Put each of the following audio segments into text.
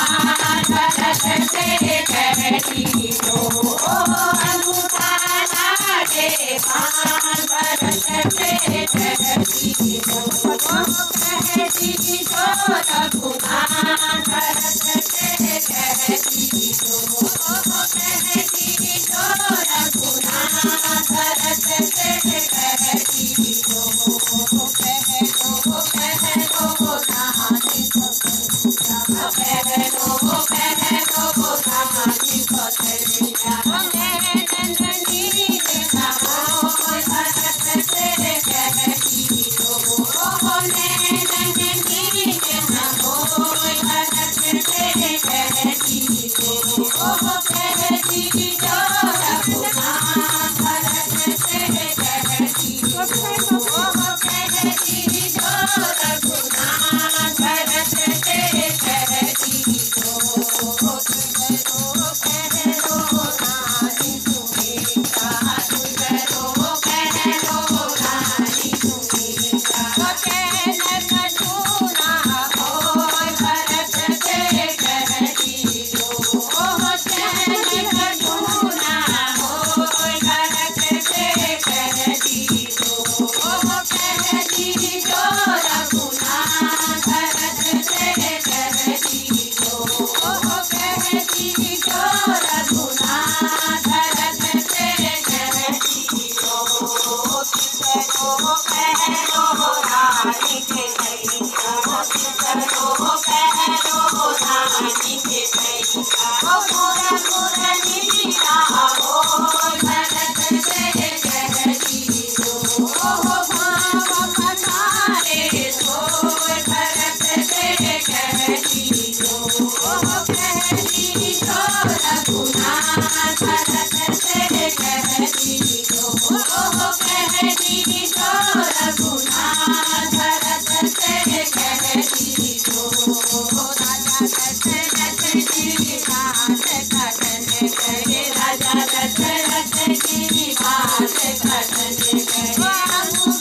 भरत से कहती तो अंगूठा लागे पान भरत से कहती तो कहती तो रघुनाथ भरत से कहती तो कहती तो रघुनाथ भरत से कहती तो कह दो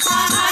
कहानी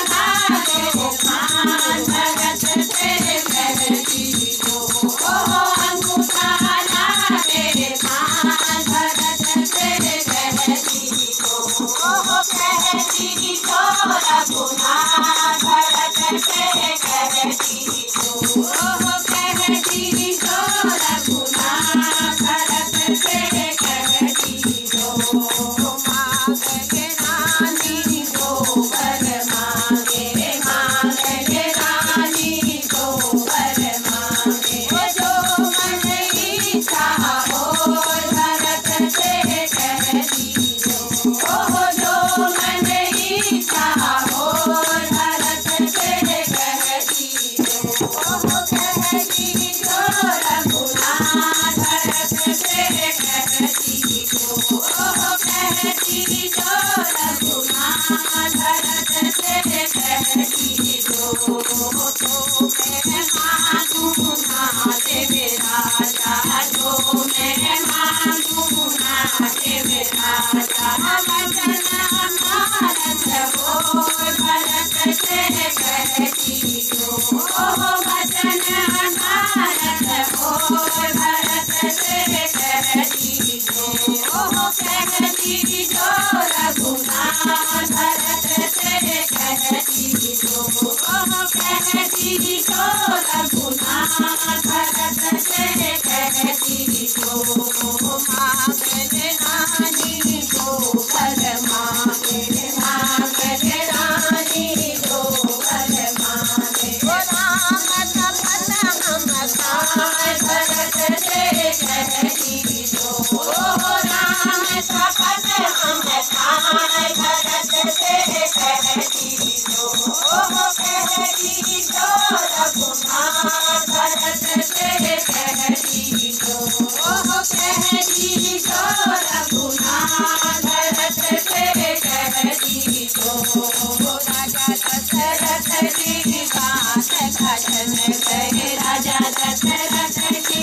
राजा दशरथ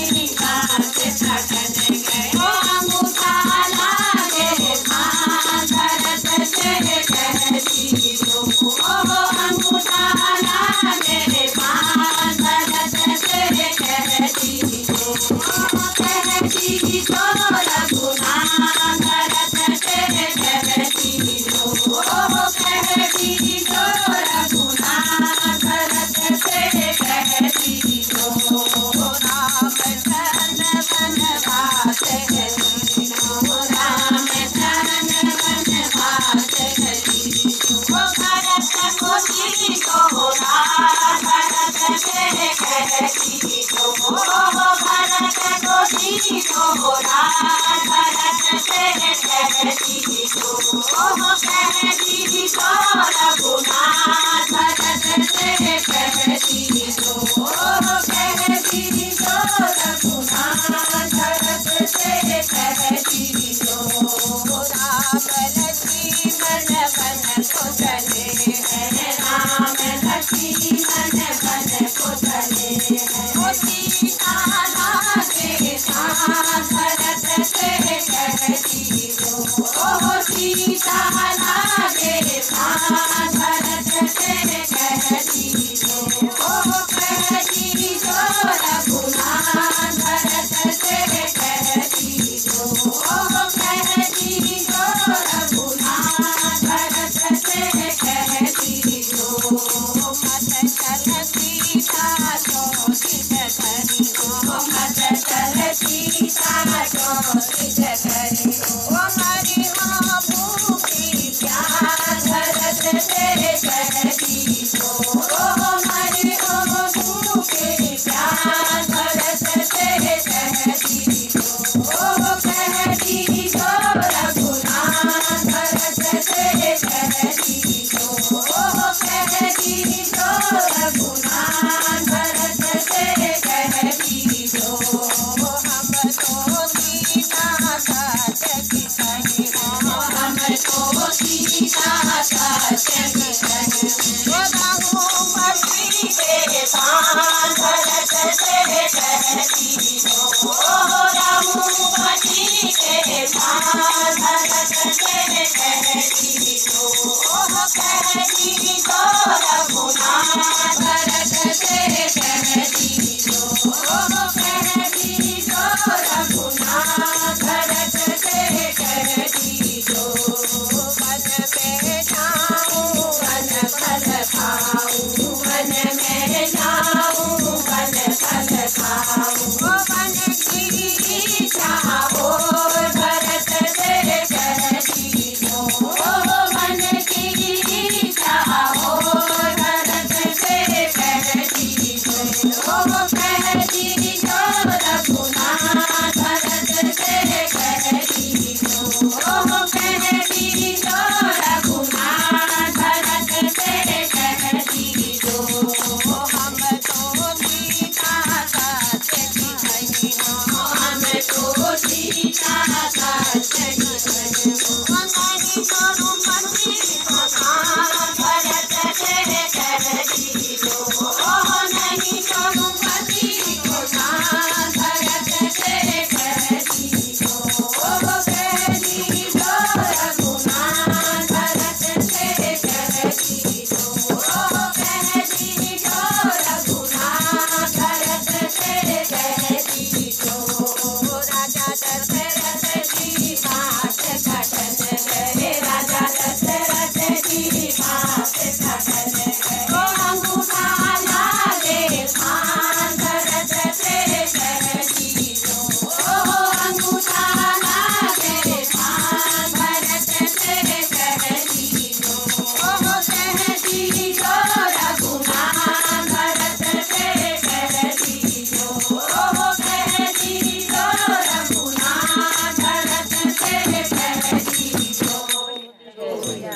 कहती तो रघुनाथ भरत से कहती तो कहती तो रघुनाथ भरत से कहती तो राम चरण वनवास गई राम चरण वनवास गई भरत को दी तो भरत से कहती तो भरत को दी तो भरत से कहती तो कहती तो रघुनाथ भरत से कहती तो कहती तो रघुनाथ भरत से कहती तो राम लक्ष्मण वन को चले हैं राम लक्ष्मण वन को चले हैं सीता लागे साथ भरत से कहती तो सीता लागे साथ भरत से कहती तो कहती तो रघुनाथ भरत से कहती तो कहती तो रघुनाथ भरत से कहती तो मत चल सीता तो मत चल सीता तो